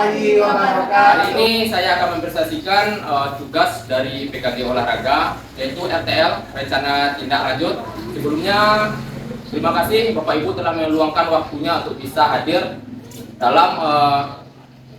warahmatullahi wabarakatuh. Hari ini saya akan mempresentasikan tugas dari PKG Olahraga, yaitu RTL, Rencana Tindak Lanjut. Sebelumnya, terima kasih Bapak Ibu telah meluangkan waktunya untuk bisa hadir dalam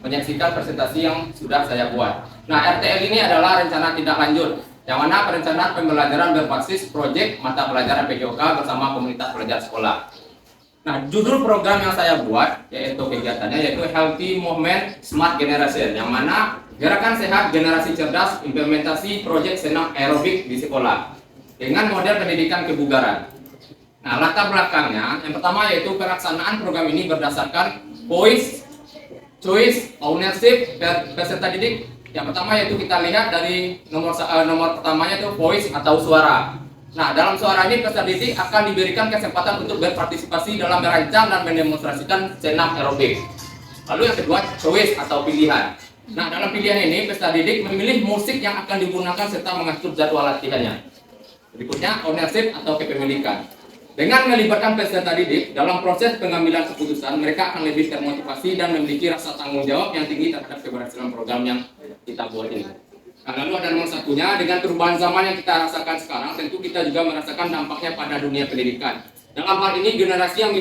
menyaksikan presentasi yang sudah saya buat. Nah, RTL ini adalah Rencana Tindak Lanjut, yang mana perencanaan pembelajaran berbasis proyek mata pelajaran PJOK bersama komunitas pelajar sekolah. Nah, judul program yang saya buat, yaitu kegiatannya, yaitu Healthy Movement Smart Generation, yang mana gerakan sehat generasi cerdas implementasi proyek senam aerobik di sekolah dengan model pendidikan kebugaran. Nah, latar belakangnya, yang pertama yaitu pelaksanaan program ini berdasarkan voice, choice, ownership, peserta didik. Yang pertama yaitu kita lihat dari nomor pertamanya itu voice atau suara. Nah, dalam suara ini peserta didik akan diberikan kesempatan untuk berpartisipasi dalam merancang dan mendemonstrasikan senam aerobik. Lalu yang kedua, choice atau pilihan. Nah, dalam pilihan ini peserta didik memilih musik yang akan digunakan serta mengatur jadwal latihannya. Berikutnya, ownership atau kepemilikan. Dengan melibatkan peserta didik dalam proses pengambilan keputusan, mereka akan lebih termotivasi dan memiliki rasa tanggung jawab yang tinggi terhadap keberhasilan program yang kita buat ini. Nah, lalu ada nomor satunya, dengan perubahan zaman yang kita rasakan sekarang, tentu kita juga merasakan dampaknya pada dunia pendidikan. Dalam hal ini, generasi yang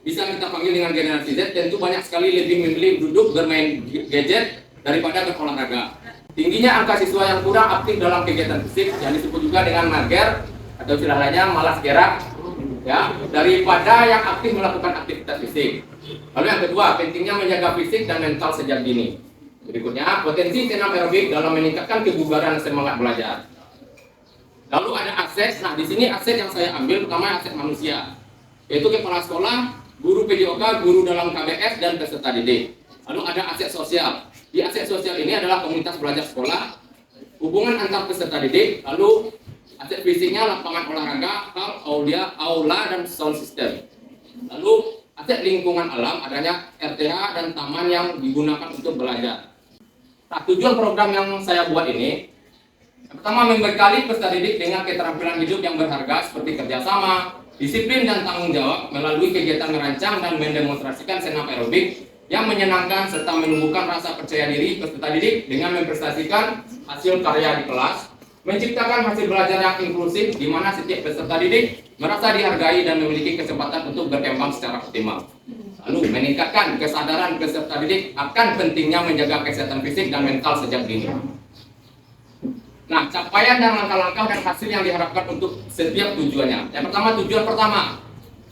bisa kita panggil dengan generasi Z, tentu banyak sekali lebih memilih duduk bermain gadget daripada berolahraga. Tingginya angka siswa yang kurang aktif dalam kegiatan fisik, yang disebut juga dengan mager, atau istilah lainnya malas gerak, ya, daripada yang aktif melakukan aktivitas fisik. Lalu yang kedua, pentingnya menjaga fisik dan mental sejak dini. Berikutnya, potensi senam aerobik dalam meningkatkan kebugaran dan semangat belajar. Lalu ada aset. Nah, di sini aset yang saya ambil pertama aset manusia, yaitu kepala sekolah, guru PJOK, guru dalam KBS, dan peserta didik. Lalu ada aset sosial. Di aset sosial ini adalah komunitas belajar sekolah, hubungan antar peserta didik, lalu aset fisiknya lapangan olahraga, hal, aula, dan sound system. Lalu aset lingkungan alam, adanya RTH dan taman yang digunakan untuk belajar. Nah, tujuan program yang saya buat ini, yang pertama membekali peserta didik dengan keterampilan hidup yang berharga seperti kerjasama, disiplin dan tanggung jawab melalui kegiatan merancang dan mendemonstrasikan senam aerobik yang menyenangkan serta menumbuhkan rasa percaya diri peserta didik dengan memprestasikan hasil karya di kelas, menciptakan hasil belajar yang inklusif di mana setiap peserta didik merasa dihargai dan memiliki kesempatan untuk berkembang secara optimal. Lalu meningkatkan kesadaran peserta didik akan pentingnya menjaga kesehatan fisik dan mental sejak dini. Nah, capaian dan langkah-langkah dan hasil yang diharapkan untuk setiap tujuannya. Yang pertama, tujuan pertama,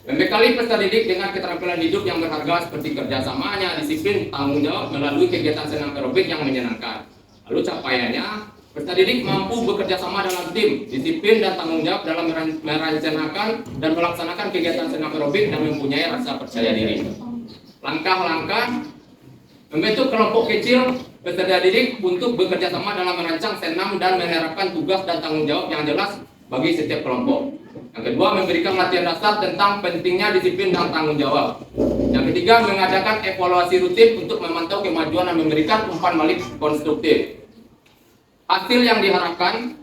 membekali peserta didik dengan keterampilan hidup yang berharga seperti kerjasamanya, disiplin, tanggung jawab melalui kegiatan senam aerobik yang menyenangkan. Lalu capaiannya, peserta didik mampu bekerja sama dalam tim, disiplin dan tanggung jawab dalam merencanakan dan melaksanakan kegiatan senam aerobik dan mempunyai rasa percaya diri. Langkah-langkah, membentuk kelompok kecil peserta didik untuk bekerja sama dalam merancang senam dan menerapkan tugas dan tanggung jawab yang jelas bagi setiap kelompok. Yang kedua, memberikan latihan dasar tentang pentingnya disiplin dan tanggung jawab. Yang ketiga, mengadakan evaluasi rutin untuk memantau kemajuan dan memberikan umpan balik konstruktif. Hasil yang diharapkan,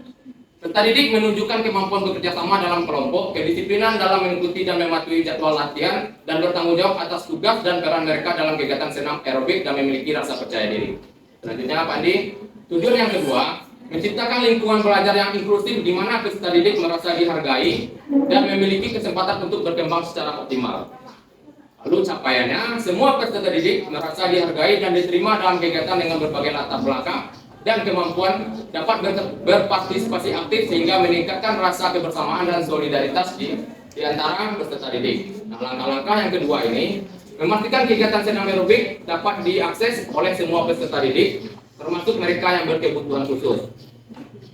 peserta didik menunjukkan kemampuan bekerja sama dalam kelompok, kedisiplinan dalam mengikuti dan mematuhi jadwal latihan, dan bertanggung jawab atas tugas dan peran mereka dalam kegiatan senam aerobik dan memiliki rasa percaya diri. Selanjutnya, Pak Andi, tujuan yang kedua, menciptakan lingkungan belajar yang inklusif di mana peserta didik merasa dihargai dan memiliki kesempatan untuk berkembang secara optimal. Lalu capaiannya, semua peserta didik merasa dihargai dan diterima dalam kegiatan dengan berbagai latar belakang dan kemampuan dapat berpartisipasi aktif sehingga meningkatkan rasa kebersamaan dan solidaritas di antara peserta didik. Nah, langkah-langkah yang kedua ini memastikan kegiatan senam aerobik dapat diakses oleh semua peserta didik, termasuk mereka yang berkebutuhan khusus.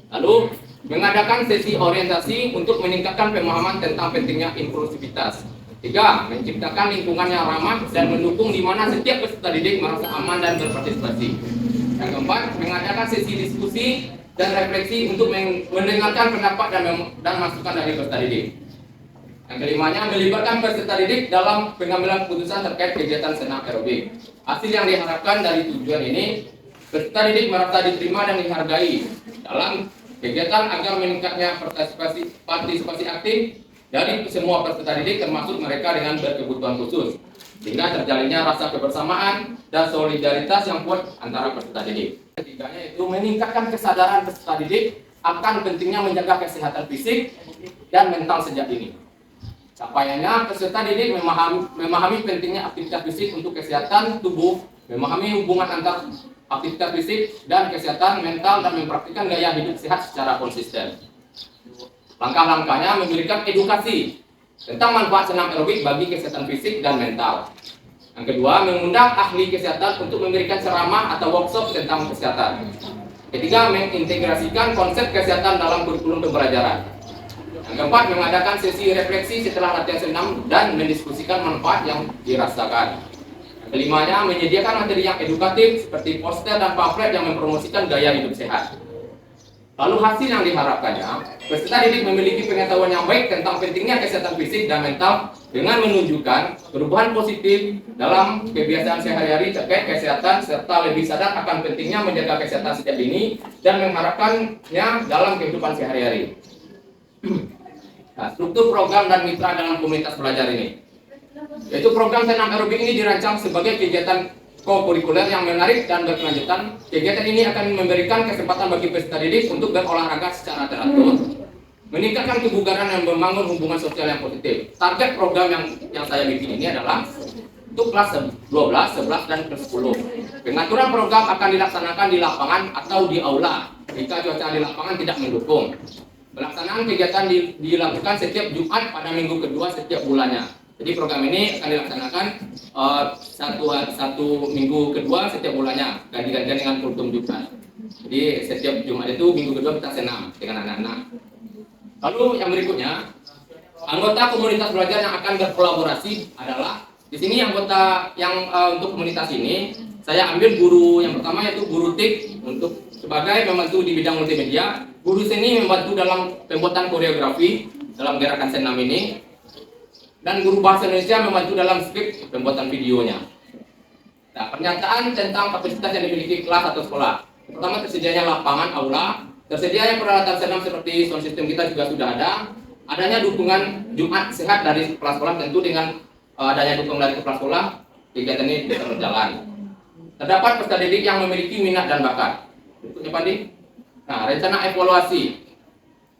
Lalu mengadakan sesi orientasi untuk meningkatkan pemahaman tentang pentingnya inklusivitas. 3. Menciptakan lingkungan yang ramah dan mendukung di mana setiap peserta didik merasa aman dan berpartisipasi. Yang keempat, mengadakan sesi diskusi dan refleksi untuk mendengarkan pendapat dan masukan dari peserta didik. Yang kelimanya, melibatkan peserta didik dalam pengambilan keputusan terkait kegiatan senam aerobik. Hasil yang diharapkan dari tujuan ini, peserta didik merasa diterima dan dihargai dalam kegiatan agar meningkatnya partisipasi aktif dari semua peserta didik termasuk mereka dengan berkebutuhan khusus. sehingga terjalinnya rasa kebersamaan dan solidaritas yang kuat antara peserta didik. Ketiganya itu meningkatkan kesadaran peserta didik akan pentingnya menjaga kesehatan fisik dan mental sejak dini. Capaiannya, peserta didik memahami pentingnya aktivitas fisik untuk kesehatan tubuh, memahami hubungan antar aktivitas fisik dan kesehatan mental, dan mempraktikkan gaya hidup sehat secara konsisten. Langkah-langkahnya memberikan edukasi tentang manfaat senam aerobik bagi kesehatan fisik dan mental. Yang kedua, mengundang ahli kesehatan untuk memberikan ceramah atau workshop tentang kesehatan. Ketiga, mengintegrasikan konsep kesehatan dalam kurikulum pembelajaran. Yang keempat, mengadakan sesi refleksi setelah latihan senam dan mendiskusikan manfaat yang dirasakan. Yang kelimanya, menyediakan materi yang edukatif seperti poster dan pamflet yang mempromosikan gaya hidup sehat. Lalu hasil yang diharapkannya, peserta didik memiliki pengetahuan yang baik tentang pentingnya kesehatan fisik dan mental dengan menunjukkan perubahan positif dalam kebiasaan sehari-hari terkait kesehatan, serta lebih sadar akan pentingnya menjaga kesehatan sejak dini dan mengharapkannya dalam kehidupan sehari-hari. Nah, struktur program dan mitra dalam komunitas belajar ini, yaitu program senam aerobik ini dirancang sebagai kegiatan co-kurikuler yang menarik dan berkelanjutan. Kegiatan ini akan memberikan kesempatan bagi peserta didik untuk berolahraga secara teratur, meningkatkan kebugaran dan membangun hubungan sosial yang positif. Target program yang saya bikin ini adalah untuk kelas 12, 11, dan kelas 10. Pengaturan program akan dilaksanakan di lapangan atau di aula jika cuaca di lapangan tidak mendukung. Pelaksanaan kegiatan dilakukan setiap Jumat pada minggu kedua setiap bulannya. Jadi program ini akan dilaksanakan satu minggu kedua setiap bulannya, ganti-gantian dengan kultum Jumat. Jadi setiap Jumat itu minggu kedua kita senam dengan anak-anak. Lalu yang berikutnya, anggota komunitas belajar yang akan berkolaborasi adalah di sini anggota yang untuk komunitas ini saya ambil guru yang pertama, yaitu guru TIK untuk sebagai membantu di bidang multimedia. Guru seni membantu dalam pembuatan koreografi dalam gerakan senam ini. Dan guru bahasa Indonesia membantu dalam skrip pembuatan videonya. Nah, pernyataan tentang kapasitas yang dimiliki kelas atau sekolah. Pertama, tersedianya lapangan aula, tersedianya peralatan senam seperti sound system kita juga sudah ada. Adanya dukungan Jumat sehat dari kepala sekolah, tentu dengan adanya dukungan dari kepala sekolah, kegiatan ini bisa berjalan. Terdapat peserta didik yang memiliki minat dan bakat. Berikutnya, Pandi. Nah, rencana evaluasi.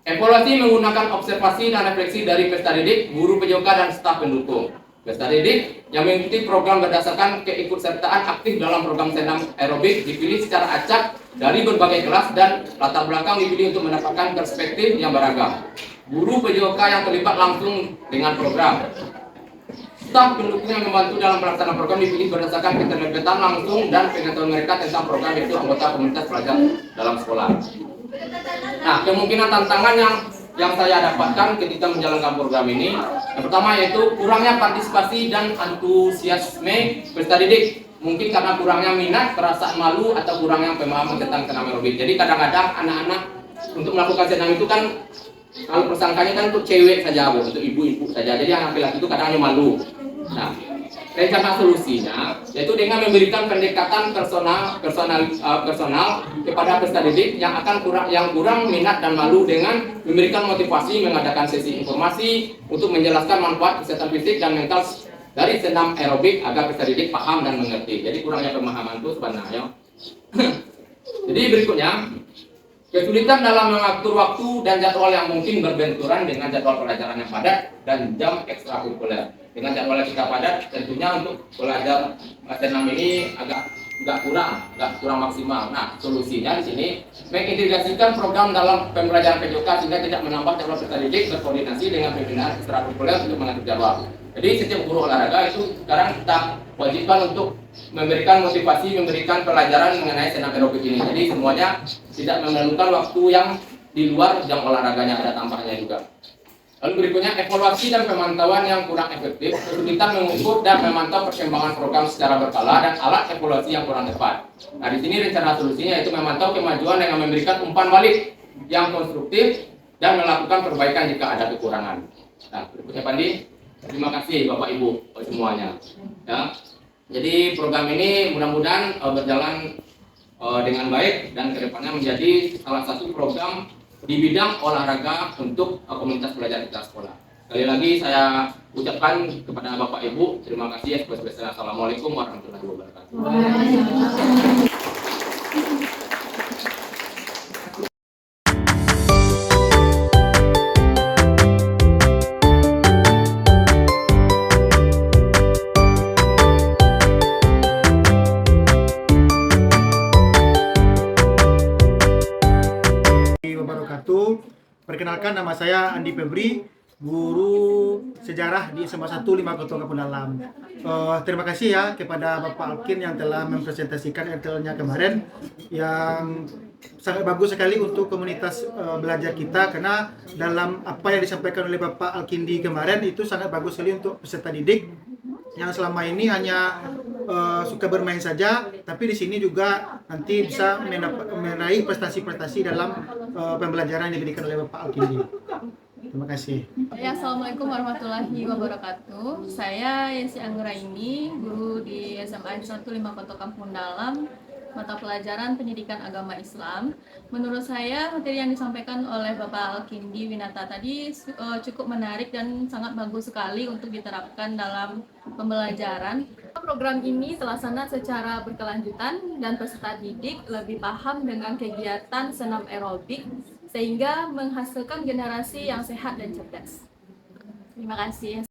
Evaluasi menggunakan observasi dan refleksi dari peserta didik, guru PJOK, dan staf pendukung. Peserta didik yang mengikuti program berdasarkan keikutsertaan aktif dalam program senam aerobik dipilih secara acak dari berbagai kelas dan latar belakang dipilih untuk mendapatkan perspektif yang beragam. Guru PJOK yang terlibat langsung dengan program. Staf pendukung yang membantu dalam pelaksanaan program dipilih berdasarkan keterlibatan langsung dan pengetahuan mereka tentang program, yaitu anggota komunitas pelajar dalam sekolah. Nah, kemungkinan tantangan yang saya dapatkan ketika menjalankan program ini, yang pertama yaitu kurangnya partisipasi dan antusiasme peserta didik. Mungkin karena kurangnya minat, perasaan malu, atau kurangnya pemahaman tentang senam aerobik. Jadi kadang-kadang anak-anak untuk melakukan senam itu kan, kalau persangkanya kan untuk cewek saja, untuk ibu-ibu saja. Jadi yang laki-laki itu kadang-kadang malu. Nah, rencana solusinya yaitu dengan memberikan pendekatan personal kepada peserta didik yang kurang minat dan malu, dengan memberikan motivasi, mengadakan sesi informasi untuk menjelaskan manfaat kesehatan fisik dan mental dari senam aerobik agar peserta didik paham dan mengerti. Jadi kurangnya pemahaman itu sebenarnya. Jadi berikutnya, kesulitan dalam mengatur waktu dan jadwal yang mungkin berbenturan dengan jadwal pelajaran yang padat dan jam ekstrakurikuler. Dengan jadwal yang kita padat, tentunya untuk belajar senam ini agak kurang maksimal. Nah, solusinya di sini mengintegrasikan program dalam pembelajaran PJOK sehingga tidak menambah jadwal peserta didik, berkoordinasi dengan pembinaan ekstrakurikuler untuk mengatur jadwal. Jadi setiap guru olahraga itu sekarang kita wajibkan untuk memberikan motivasi, memberikan pelajaran mengenai senam aerobik ini. Jadi semuanya tidak memerlukan waktu yang di luar jam olahraganya, ada tambahnya juga. Lalu berikutnya, evaluasi dan pemantauan yang kurang efektif, kesulitan mengukur dan memantau perkembangan program secara berkala, dan alat evaluasi yang kurang tepat. Nah, di sini rencana solusinya yaitu memantau kemajuan dengan memberikan umpan balik yang konstruktif dan melakukan perbaikan jika ada kekurangan. Nah, berikutnya Pandi, terima kasih Bapak Ibu semuanya. Ya. Jadi program ini mudah-mudahan berjalan dengan baik dan kedepannya menjadi salah satu program di bidang olahraga untuk komunitas belajar kita sekolah. Sekali lagi saya ucapkan kepada Bapak Ibu, terima kasih ya sebesar-besarnya. Assalamualaikum warahmatullahi wabarakatuh. Wabarakatuh. Perkenalkan, nama saya Andi Febri, guru sejarah di SMA 1 Lima Kota Kampung Dalam. Terima kasih ya kepada Bapak Alkin yang telah mempresentasikan RTL-nya kemarin, yang sangat bagus sekali untuk komunitas belajar kita, karena dalam apa yang disampaikan oleh Bapak Alkindi kemarin itu sangat bagus sekali untuk peserta didik yang selama ini hanya suka bermain saja, tapi di sini juga nanti bisa meraih prestasi-prestasi dalam pembelajaran yang diberikan oleh Bapak Alkindi. Terima kasih. Ya, Assalamualaikum warahmatullahi wabarakatuh. Saya Yesi Anggraini, guru di SMA 1 Lima Kota Kampung Dalam, mata pelajaran pendidikan agama Islam. Menurut saya materi yang disampaikan oleh Bapak Alkindi Winata tadi cukup menarik dan sangat bagus sekali untuk diterapkan dalam pembelajaran. Program ini terlaksana secara berkelanjutan dan peserta didik lebih paham dengan kegiatan senam aerobik sehingga menghasilkan generasi yang sehat dan cerdas. Terima kasih.